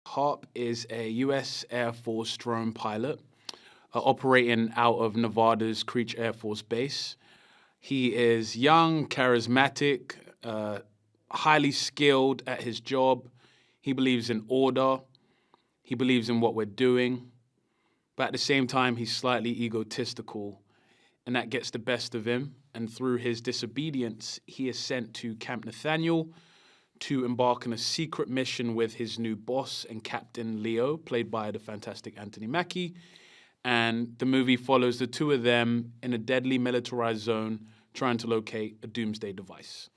Harp is a U.S. Air Force drone pilot operating out of Nevada's Creech Air Force Base. He is young, charismatic, highly skilled at his job. He believes in order. He believes in what we're doing. But at the same time, he's slightly egotistical, and that gets the best of him. And through his disobedience, he is sent to Camp Nathaniel to embark on a secret mission with his new boss and Captain Leo, played by the fantastic Anthony Mackie. And the movie follows the two of them in a deadly militarized zone trying to locate a doomsday device.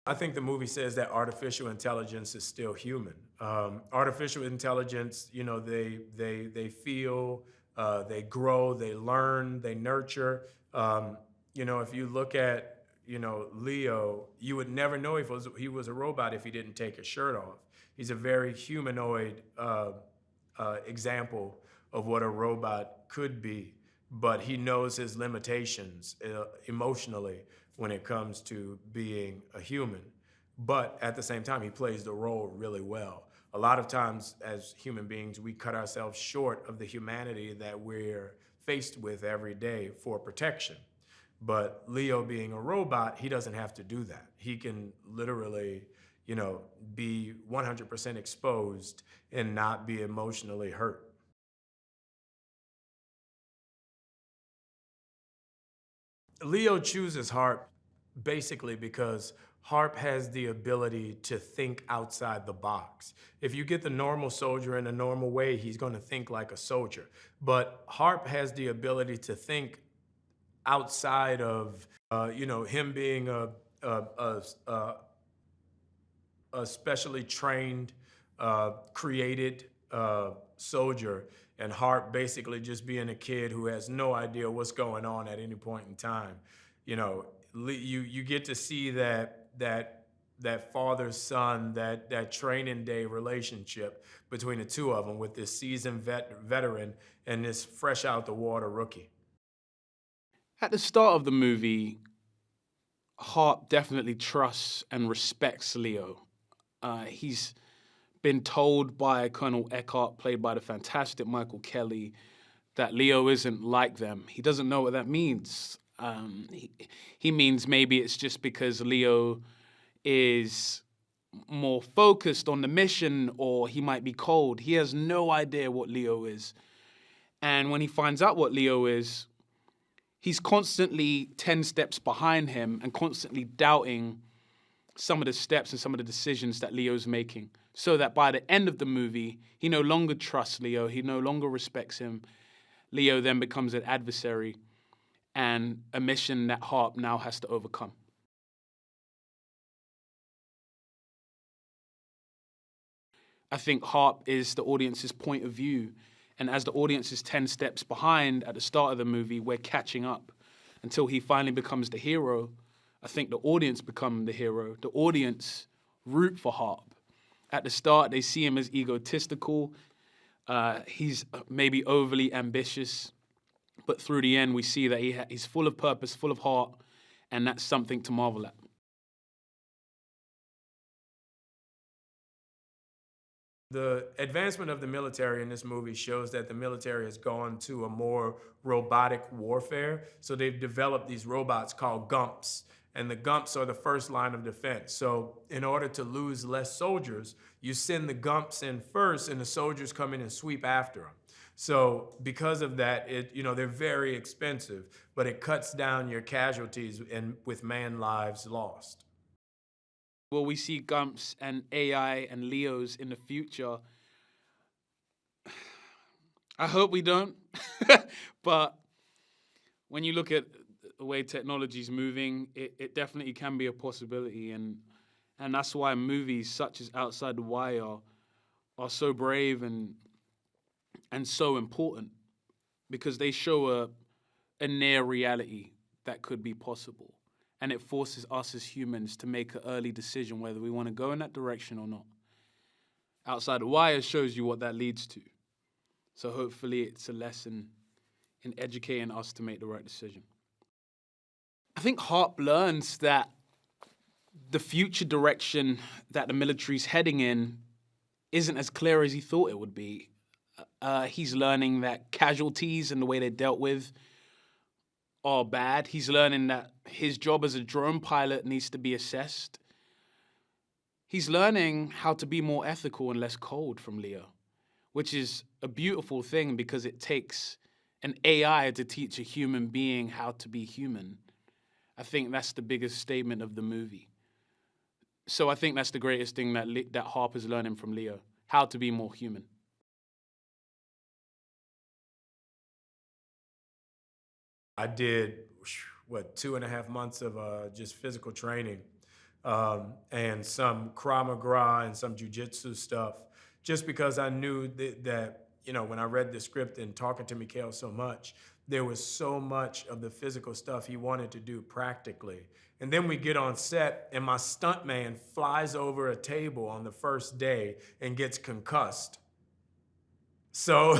I think the movie says that artificial intelligence is still human. Artificial intelligence, they feel, they grow, they learn, they nurture. If you look at, Leo, you would never know if he was a robot if he didn't take his shirt off. He's a very humanoid example of what a robot could be, but he knows his limitations emotionally when it comes to being a human. But at the same time, he plays the role really well. A lot of times as human beings, we cut ourselves short of the humanity that we're faced with every day for protection. But Leo being a robot, he doesn't have to do that. He can literally, be 100% exposed and not be emotionally hurt. Leo chooses Harp basically because Harp has the ability to think outside the box. If you get the normal soldier in a normal way, he's going to think like a soldier. But Harp has the ability to think outside of, him being a specially trained, created soldier, and Harp basically just being a kid who has no idea what's going on at any point in time. You get to see that father-son, that training day relationship between the two of them with this seasoned veteran and this fresh out the water rookie. At the start of the movie, Harp definitely trusts and respects Leo. He's been told by Colonel Eckhart, played by the fantastic Michael Kelly, that Leo isn't like them. He doesn't know what that means. He means maybe it's just because Leo is more focused on the mission, or he might be cold. He has no idea what Leo is. And when he finds out what Leo is, he's constantly 10 steps behind him and constantly doubting some of the steps and some of the decisions that Leo's making, so that by the end of the movie, he no longer trusts Leo, he no longer respects him. Leo then becomes an adversary and a mission that Harp now has to overcome. I think Harp is the audience's point of view, and as the audience is 10 steps behind at the start of the movie, we're catching up until he finally becomes the hero. I think the audience become the hero. The audience root for Harp. At the start, they see him as egotistical. He's maybe overly ambitious. But through the end, we see that he's full of purpose, full of heart, and that's something to marvel at. The advancement of the military in this movie shows that the military has gone to a more robotic warfare. So they've developed these robots called Gumps. And the Gumps are the first line of defense. So in order to lose less soldiers, you send the Gumps in first and the soldiers come in and sweep after them. So because of that, they're very expensive, but it cuts down your casualties and with man lives lost. Will we see Gumps and AI and Leos in the future? I hope we don't. But when you look at the way technology is moving, it definitely can be a possibility. And that's why movies such as Outside the Wire are so brave and so important, because they show a near reality that could be possible. And it forces us as humans to make an early decision whether we want to go in that direction or not. Outside the Wire shows you what that leads to. So hopefully it's a lesson in educating us to make the right decision. I think Harp learns that the future direction that the military's heading in isn't as clear as he thought it would be. He's learning that casualties and the way they're dealt with are bad. He's learning that his job as a drone pilot needs to be assessed. He's learning how to be more ethical and less cold from Leo, which is a beautiful thing because it takes an AI to teach a human being how to be human. I think that's the biggest statement of the movie. So I think that's the greatest thing that Harp is learning from Leo, how to be more human. I did, 2.5 months of just physical training and some Krav Maga and some jujitsu stuff, just because I knew that, when I read the script and talking to Mikhail so much, there was so much of the physical stuff he wanted to do practically. And then we get on set and my stuntman flies over a table on the first day and gets concussed. So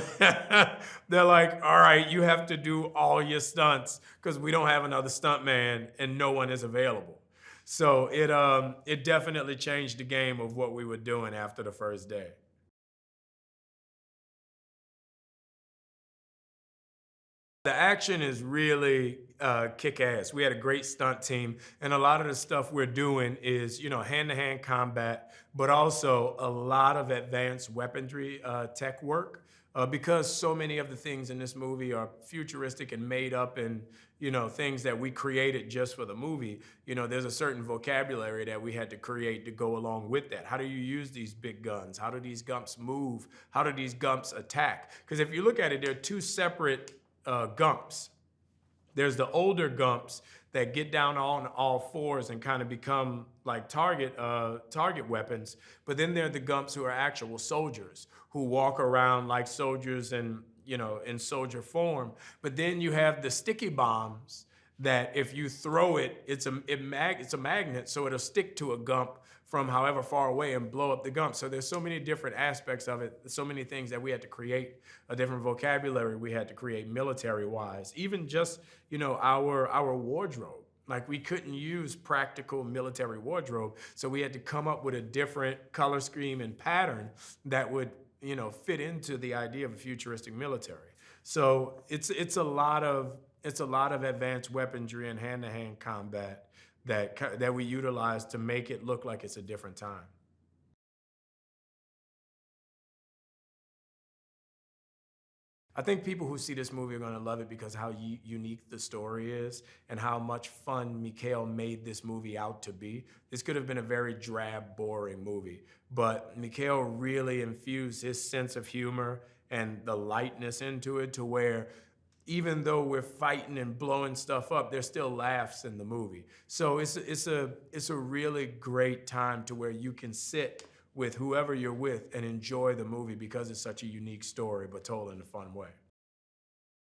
they're like, all right, you have to do all your stunts because we don't have another stuntman and no one is available. So it definitely changed the game of what we were doing after the first day. The action is really kick-ass. We had a great stunt team, and a lot of the stuff we're doing is, hand-to-hand combat, but also a lot of advanced weaponry tech work, because so many of the things in this movie are futuristic and made up and, things that we created just for the movie. There's a certain vocabulary that we had to create to go along with that. How do you use these big guns? How do these Gumps move? How do these Gumps attack? Because if you look at it, they're two separate Gumps. There's the older Gumps that get down on all fours and kind of become like target weapons. But then there are the Gumps who are actual soldiers who walk around like soldiers and in soldier form. But then you have the sticky bombs that if you throw it, it's a magnet, so it'll stick to a Gump from however far away and blow up the Gump. So there's so many different aspects of it, so many things that we had to create, a different vocabulary we had to create military-wise. Even just, our wardrobe. Like we couldn't use practical military wardrobe, so we had to come up with a different color scheme and pattern that would, fit into the idea of a futuristic military. So it's a lot of advanced weaponry and hand-to-hand combat that we utilize to make it look like it's a different time. I think people who see this movie are going to love it because how unique the story is and how much fun Mikhail made this movie out to be. This could have been a very drab, boring movie, but Mikhail really infused his sense of humor and the lightness into it to where even though we're fighting and blowing stuff up, there's still laughs in the movie. So it's a really great time to where you can sit with whoever you're with and enjoy the movie because it's such a unique story, but told in a fun way.